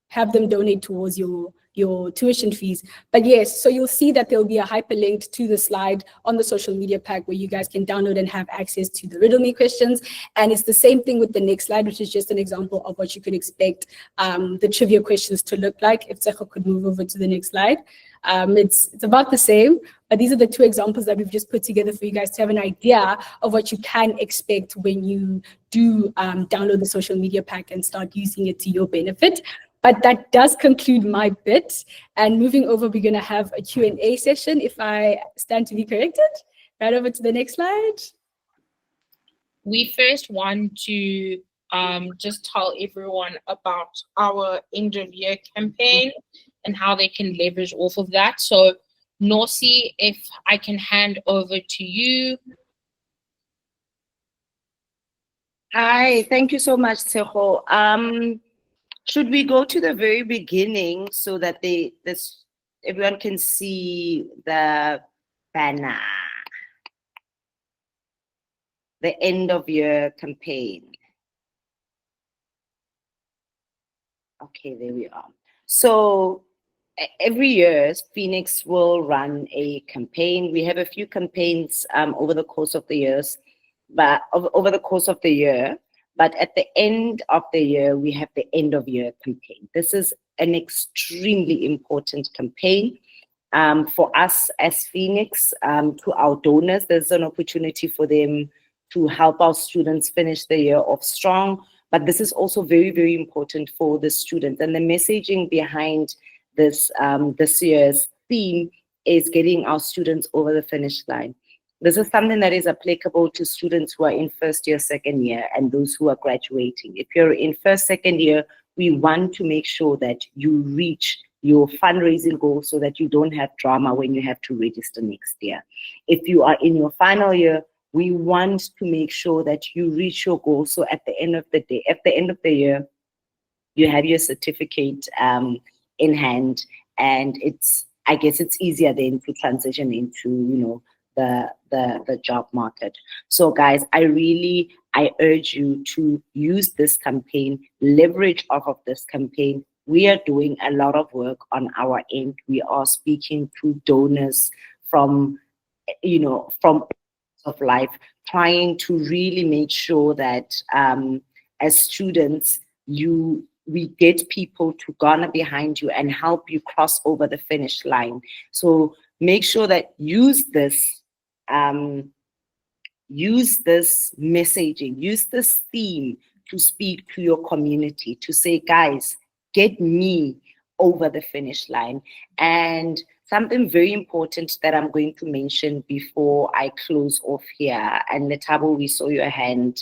have them donate towards your tuition fees. But yes, so you'll see that there'll be a hyperlink to the slide on the social media pack where you guys can download and have access to the riddle me questions. And it's the same thing with the next slide, which is just an example of what you could expect the trivia questions to look like. If Tsecho could move over to the next slide. It's about the same, but these are the two examples that we've just put together for you guys to have an idea of what you can expect when you do download the social media pack and start using it to your benefit. But that does conclude my bit. And moving over, we're going to have a Q&A session, if I stand to be corrected. Right over to the next slide. We first want to just tell everyone about our end of year campaign and how they can leverage off of that. So Norsi, if I can hand over to you. Hi, thank you so much, Tsecho. Should we go to the very beginning so that everyone can see the banner, the end of year campaign? Okay, there we are. So every year, Phoenix will run a campaign. We have a few campaigns over the course of the years, but But at the end of the year, we have the end of year campaign. This is an extremely important campaign for us as Phoenix, to our donors. There's an opportunity for them to help our students finish the year off strong. But this is also very, very important for the students. And the messaging behind this year's theme is getting our students over the finish line. This is something that is applicable to students who are in first year, second year, and those who are graduating. If you're in first, second year, we want to make sure that you reach your fundraising goal so that you don't have drama when you have to register next year. If you are in your final year, we want to make sure that you reach your goal. So at the end of the day, at the end of the year, you have your certificate in hand, and I guess it's easier then to transition into, the job market. So guys, I urge you to use this campaign, leverage off of this campaign. We are doing a lot of work on our end. We are speaking to donors from of life, trying to really make sure that as students, we get people to garner behind you and help you cross over the finish line. So make sure that use this messaging, use this theme to speak to your community, to say, guys, get me over the finish line. And something very important that I'm going to mention before I close off here, and Letabo, we saw your hand.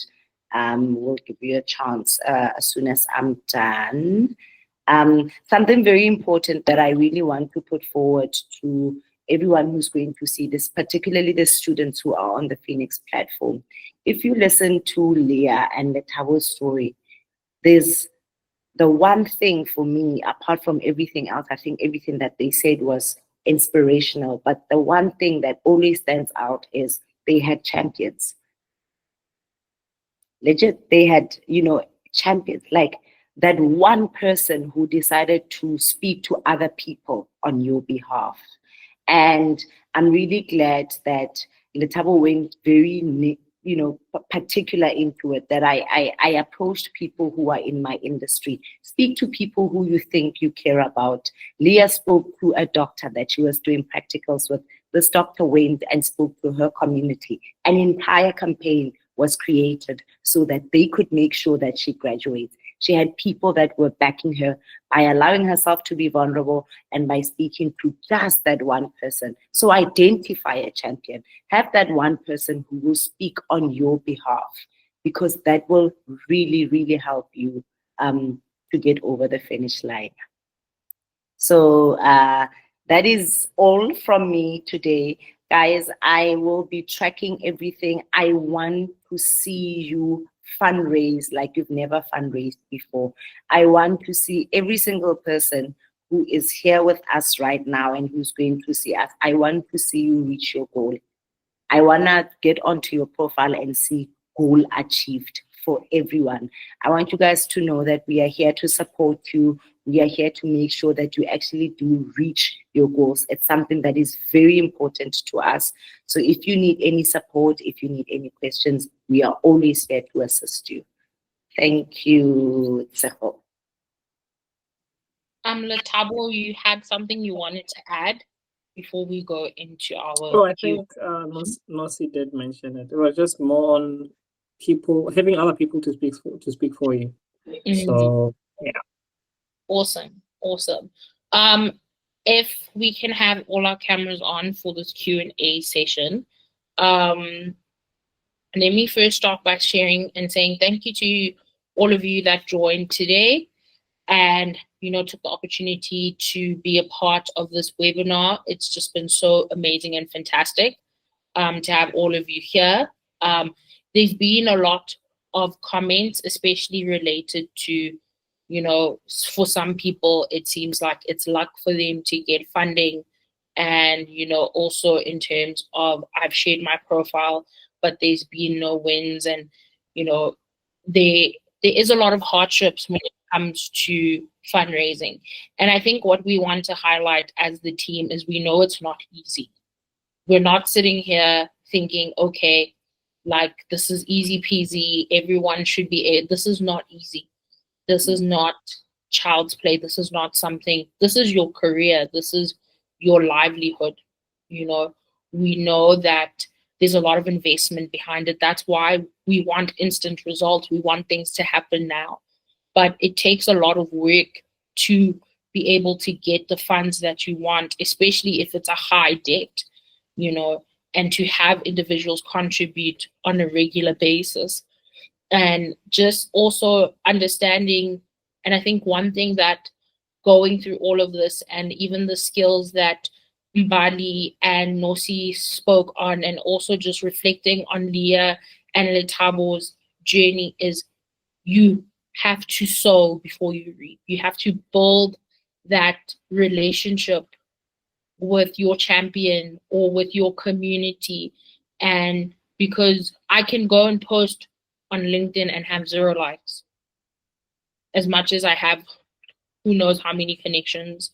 We'll give you a chance as soon as I'm done. Something very important that I really want to put forward to everyone who's going to see this, particularly the students who are on the Phoenix platform. If you listen to Leah and Letabo's story, there's the one thing for me, apart from everything else, I think everything that they said was inspirational, but the one thing that always stands out is they had champions. Legit, they had, champions, like that one person who decided to speak to other people on your behalf. And I'm really glad that Letabo went very particular into it, that I approached people who are in my industry. Speak to people who you think you care about. Leah spoke to a doctor that she was doing practicals with. This doctor went and spoke to her community. An entire campaign was created so that they could make sure that she graduates. She had people that were backing her by allowing herself to be vulnerable and by speaking to just that one person. So identify a champion. Have that one person who will speak on your behalf, because that will really, really help you to get over the finish line. So that is all from me today. Guys, I will be tracking everything. I want to see you fundraise like you've never fundraised before. I want to see every single person who is here with us right now and who's going to see us. I want to see you reach your goal. I want to get onto your profile and see goal achieved for everyone. I want you guys to know that we are here to support you. We are here to make sure that you actually do reach your goals. It's something that is very important to us. So if you need any support, if you need any questions, we are always here to assist you. Thank you, Tseho. Letabo, you had something you wanted to add before we go into our Oh, I think Nosi did mention it. It was just more on people having other people to speak for you. So yeah. Awesome. If we can have all our cameras on for this Q&A session, let me first start by sharing and saying thank you to all of you that joined today and took the opportunity to be a part of this webinar. It's just been so amazing and fantastic to have all of you here. There's been a lot of comments, especially related to, for some people, it seems like it's luck for them to get funding. And, also in terms of I've shared my profile, but there's been no wins. And, there is a lot of hardships when it comes to fundraising. And I think what we want to highlight as the team is we know it's not easy. We're not sitting here thinking, okay, like this is easy peasy, everyone should be, this is not easy. This is not child's play. This is not something, this is your career. This is your livelihood. We know that there's a lot of investment behind it. That's why we want instant results. We want things to happen now. But it takes a lot of work to be able to get the funds that you want, especially if it's a high debt, and to have individuals contribute on a regular basis. And just also understanding, and I think one thing that going through all of this and even the skills that Mbali and Nosi spoke on, and also just reflecting on Leah and Letabo's journey, is you have to sow before you reap. You have to build that relationship with your champion or with your community. And because I can go and post on LinkedIn and have 0 likes, as much as I have who knows how many connections.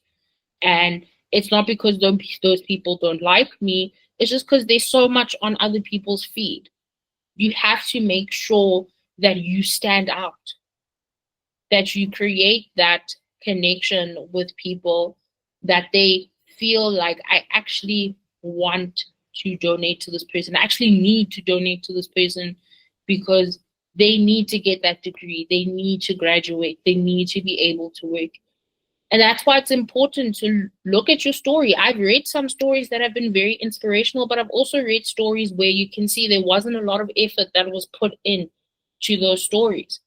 And it's not because those people don't like me, it's just because there's so much on other people's feed. You have to make sure that you stand out, that you create that connection with people, that they feel like I actually want to donate to this person. I actually need to donate to this person because they need to get that degree. They need to graduate. They need to be able to work. And that's why it's important to look at your story. I've read some stories that have been very inspirational, but I've also read stories where you can see there wasn't a lot of effort that was put in to those stories.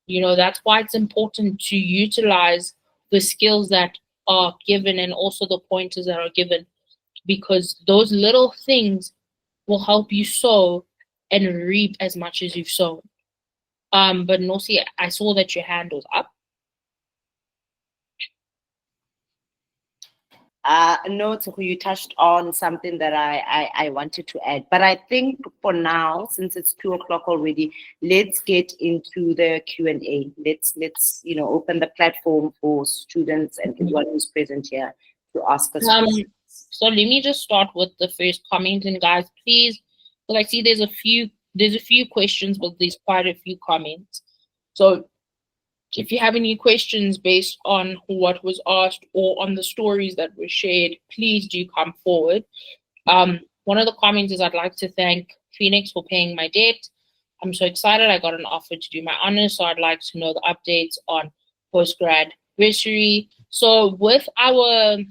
That's why it's important to utilize the skills that are given and also the pointers that are given, because those little things will help you sow and reap as much as you've sown. But Nosi, I saw that your hand was up. No, Tsuku, you touched on something that I wanted to add. But I think for now, since it's 2:00 already, let's get into the Q&A. Let's open the platform for students and everyone who's present here to ask us questions. So let me just start with the first comment. And guys, please, because I see there's a few there's a few questions, but there's quite a few comments. So if you have any questions based on what was asked or on the stories that were shared, please do come forward. One of the comments is, I'd like to thank Phoenix for paying my debt. I'm so excited. I got an offer to do my honors, so I'd like to know the updates on postgrad bursary. So with what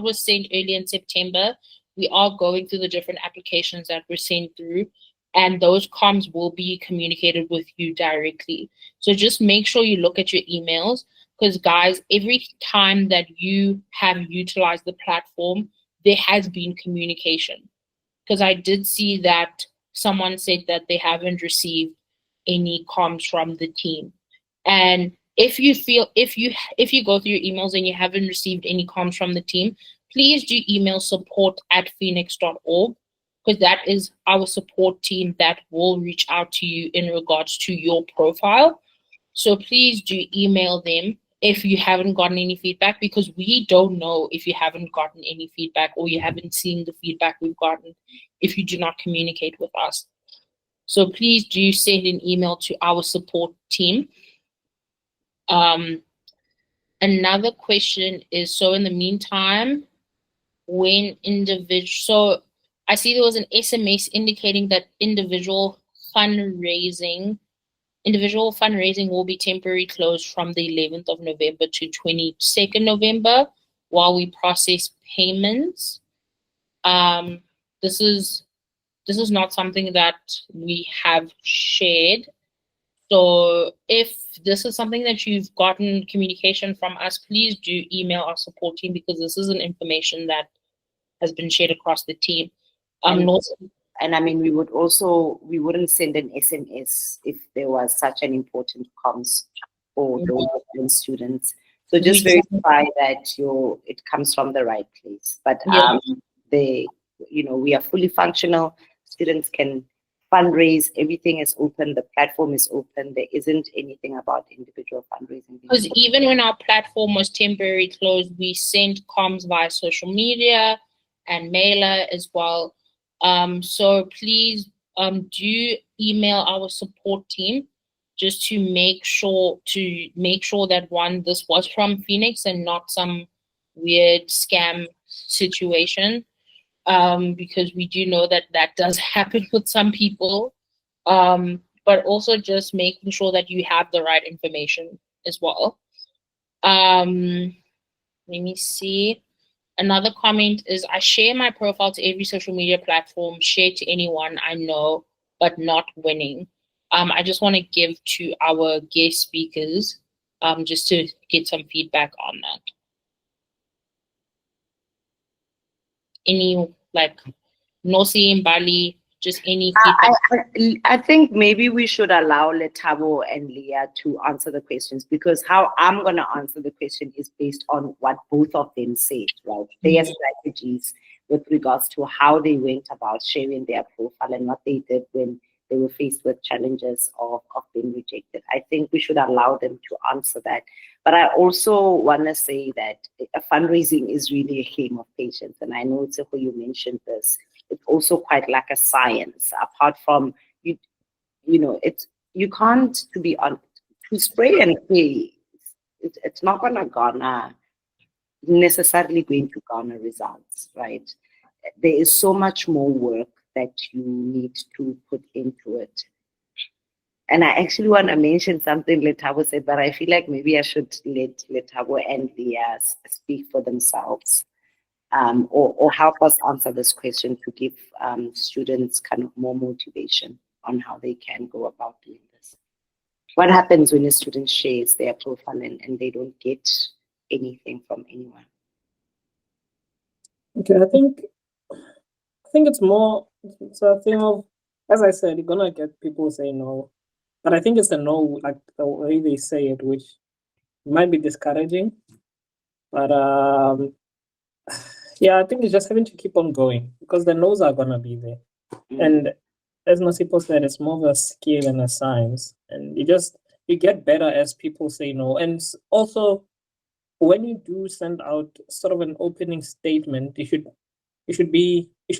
was sent early in September, we are going through the different applications that were sent through, and those comms will be communicated with you directly. So just make sure you look at your emails, because guys, every time that you have utilized the platform, there has been communication. Because I did see that someone said that they haven't received any comms from the team. And if you go through your emails and you haven't received any comms from the team, please do email support@phoenix.org, because that is our support team that will reach out to you in regards to your profile. So please do email them if you haven't gotten any feedback, because we don't know if you haven't gotten any feedback or you haven't seen the feedback we've gotten if you do not communicate with us. So please do send an email to our support team. Another question is, so in the meantime, when so I see there was an SMS indicating that individual fundraising will be temporarily closed from the 11th of November to 22nd November while we process payments. This is not something that we have shared. So if this is something that you've gotten communication from us, please do email our support team, because this is an information that has been shared across the team. And I mean, we wouldn't send an SMS if there was such an important comms for those students. So just verify that it comes from the right place. But we are fully functional. Students can fundraise. Everything is open. The platform is open. There isn't anything about individual fundraising. Because even when our platform was temporarily closed, we sent comms via social media and mailer as well. So please do email our support team just to make sure that, one, this was from Phoenix and not some weird scam situation, because we do know that does happen with some people, but also just making sure that you have the right information as well. Let me see. Another comment is, I share my profile to every social media platform, share to anyone I know, but not winning. I just want to give to our guest speakers just to get some feedback on that. Any, like, Nosi, Mbali, just any feedback? I think maybe we should allow Letabo and Leah to answer the questions, because how I'm going to answer the question is based on what both of them said, right? Their strategies with regards to how they went about sharing their profile and what they did when they were faced with challenges of being rejected. I think we should allow them to answer that. But I also want to say that fundraising is really a game of patience. And I know, Tshepo, you mentioned this. It's also quite like a science. Apart from, you can't, to spray and pray, it's not going to garner, necessarily going to garner results, right? There is so much more work that you need to put into it. And I actually want to mention something Letabo said, but I feel like maybe I should let Letabo and Leah speak for themselves, or help us answer this question to give students kind of more motivation on how they can go about doing this. What happens when a student shares their profile and they don't get anything from anyone? Okay, I think it's a thing of, as I said, you're gonna get people say no, but I think it's the no, like the way they say it, which might be discouraging. But yeah, I think it's just having to keep on going, because the no's are gonna be there. And as Nosipo said, it's more of a skill and a science, and you get better as people say no. And also, when you do send out sort of an opening statement, you should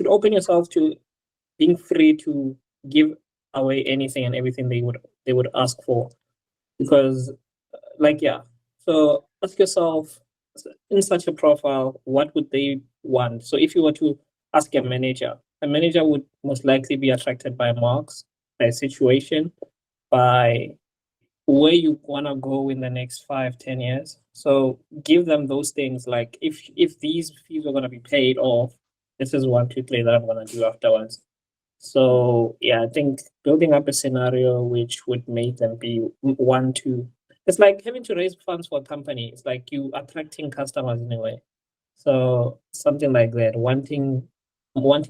open yourself to being free to give away anything and everything they would ask for, because so ask yourself, in such a profile, what would they want? So if you were to ask a manager would most likely be attracted by marks, by situation, by where you want to go in the next 5-10 years. So give them those things, like if these fees are going to be paid off, this is 1, 2, 3 that I'm going to do afterwards. So yeah, I think building up a scenario which would make them want to. It's like having to raise funds for a company. It's like you attracting customers in a way. So something like that, wanting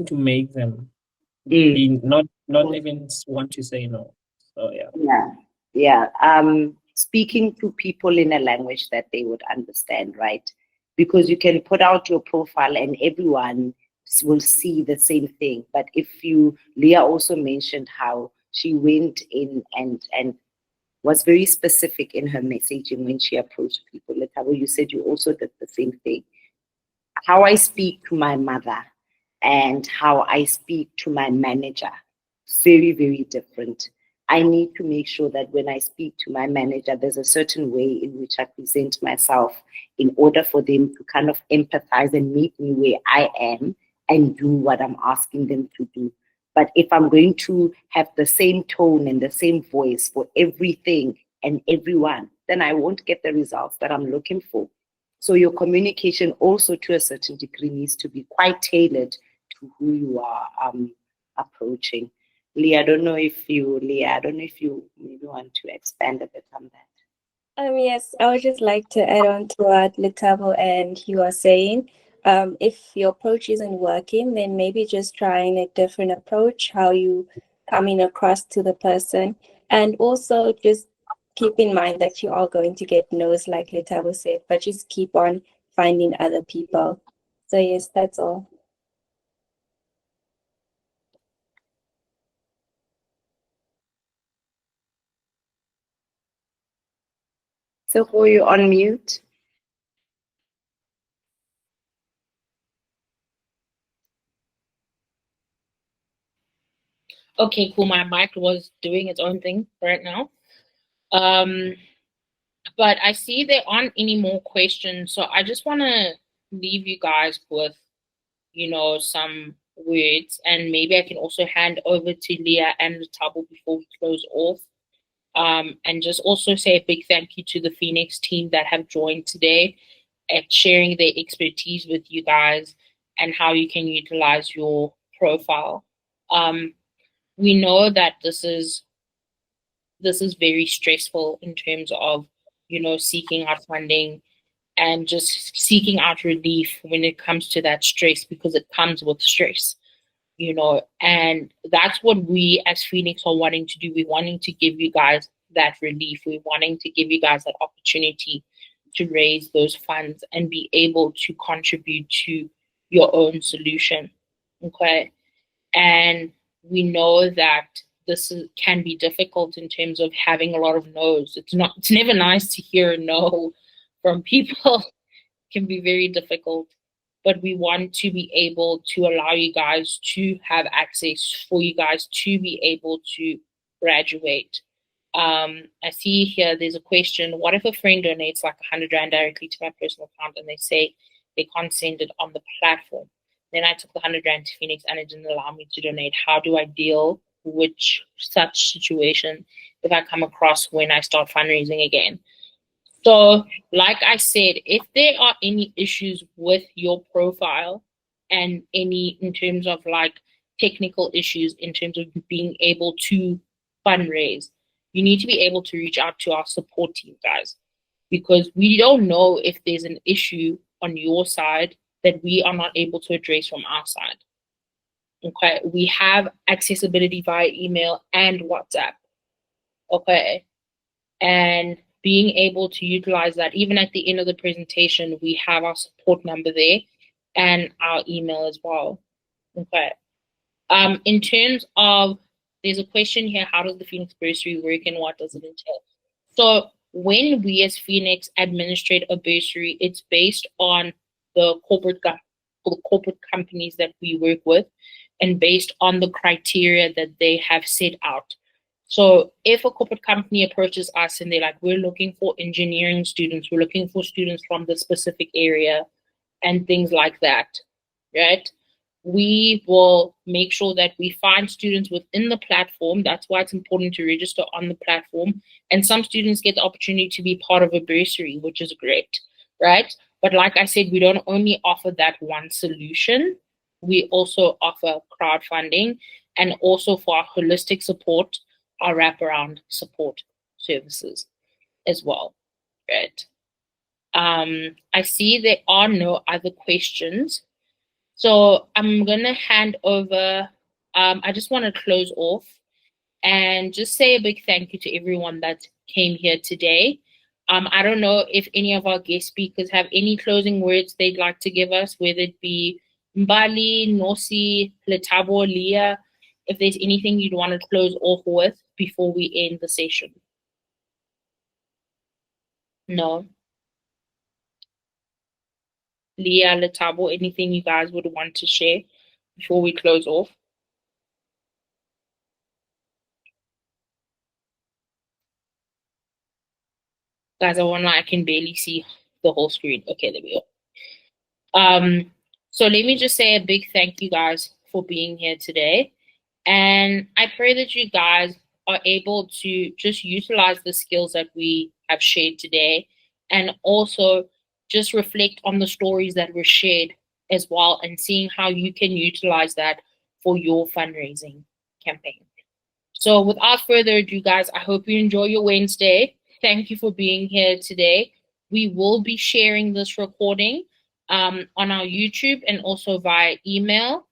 to make them be not even want to say no. So yeah. Speaking to people in a language that they would understand, right? Because you can put out your profile and everyone will see the same thing. But if you, Leah also mentioned how she went in and was very specific in her messaging when she approached people. Letabo, you said you also did the same thing. How I speak to my mother and how I speak to my manager, very, very different. I need to make sure that when I speak to my manager, there's a certain way in which I present myself in order for them to kind of empathize and meet me where I am and do what I'm asking them to do. But if I'm going to have the same tone and the same voice for everything and everyone, then I won't get the results that I'm looking for. So your communication also, to a certain degree, needs to be quite tailored to who you are approaching. Leah, I don't know if you maybe want to expand a bit on that. Yes, I would just like to add on to what Letabo and you are saying. If your approach isn't working, then maybe just trying a different approach, how you coming across to the person. And also just keep in mind that you are going to get no's, like Letabo said, but just keep on finding other people. So yes, that's all. So who are you on mute? Okay, cool. My mic was doing its own thing right now. But I see there aren't any more questions. So I just want to leave you guys with, some words. And maybe I can also hand over to Leah and Letabo before we close off. And just also say a big thank you to the Phoenix team that have joined today at sharing their expertise with you guys and how you can utilize your profile. We know that this is very stressful in terms of, seeking out funding and just seeking out relief when it comes to that stress, because it comes with stress, and that's what we as Phoenix are wanting to do. We're wanting to give you guys that relief. We're wanting to give you guys that opportunity to raise those funds and be able to contribute to your own solution. Okay. And we know that can be difficult in terms of having a lot of no's. It's never nice to hear a no from people. It can be very difficult, but we want to be able to allow you guys to have access, for you guys to be able to graduate. I see here there's a question: what if a friend donates like 100 Rand directly to my personal account and they say they can't send it on the platform? Then I took the 100 Rand to Phoenix and it didn't allow me to donate. How do I deal with such situation if I come across when I start fundraising again? So, like I said, if there are any issues with your profile and any in terms of like technical issues in terms of being able to fundraise, you need to be able to reach out to our support team, guys, because we don't know if there's an issue on your side that we are not able to address from our side. Okay, we have accessibility via email and WhatsApp. Okay, and being able to utilize that, even at the end of the presentation, we have our support number there and our email as well. Okay. In terms of, there's a question here: how does the Phoenix bursary work and what does it entail? So when we as Phoenix administrate a bursary, it's based on the corporate for the corporate companies that we work with, and based on the criteria that they have set out. So if a corporate company approaches us and they're like, we're looking for engineering students, we're looking for students from the specific area and things like that, right? We will make sure that we find students within the platform. That's why it's important to register on the platform. And some students get the opportunity to be part of a bursary, which is great, right? But like I said, we don't only offer that one solution. We also offer crowdfunding, and also for our holistic support, our wraparound support services as well, right? I see there are no other questions. So I'm going to hand over. I just want to close off and just say a big thank you to everyone that came here today. I don't know if any of our guest speakers have any closing words they'd like to give us, whether it be Mbali, Nosi, Letabo, Leah, if there's anything you'd want to close off with before we end the session. No. Leah, Letabo, anything you guys would want to share before we close off? Guys, I can barely see the whole screen. Okay, there we go. So let me just say a big thank you guys for being here today. And I pray that you guys are able to just utilize the skills that we have shared today, and also just reflect on the stories that were shared as well, and seeing how you can utilize that for your fundraising campaign. So without further ado, guys, I hope you enjoy your Wednesday. Thank you for being here today. We will be sharing this recording on our YouTube and also via email.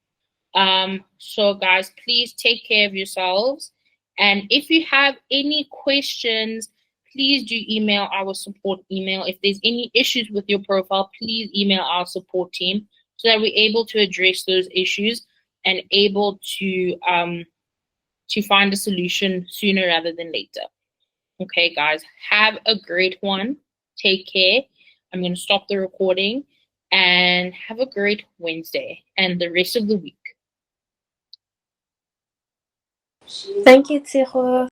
So guys, please take care of yourselves. And if you have any questions, please do email our support email. If there's any issues with your profile, please email our support team so that we're able to address those issues and able to find a solution sooner rather than later. Okay, guys, have a great one. Take care. I'm going to stop the recording, and have a great Wednesday and the rest of the week. Thank you, Tiro.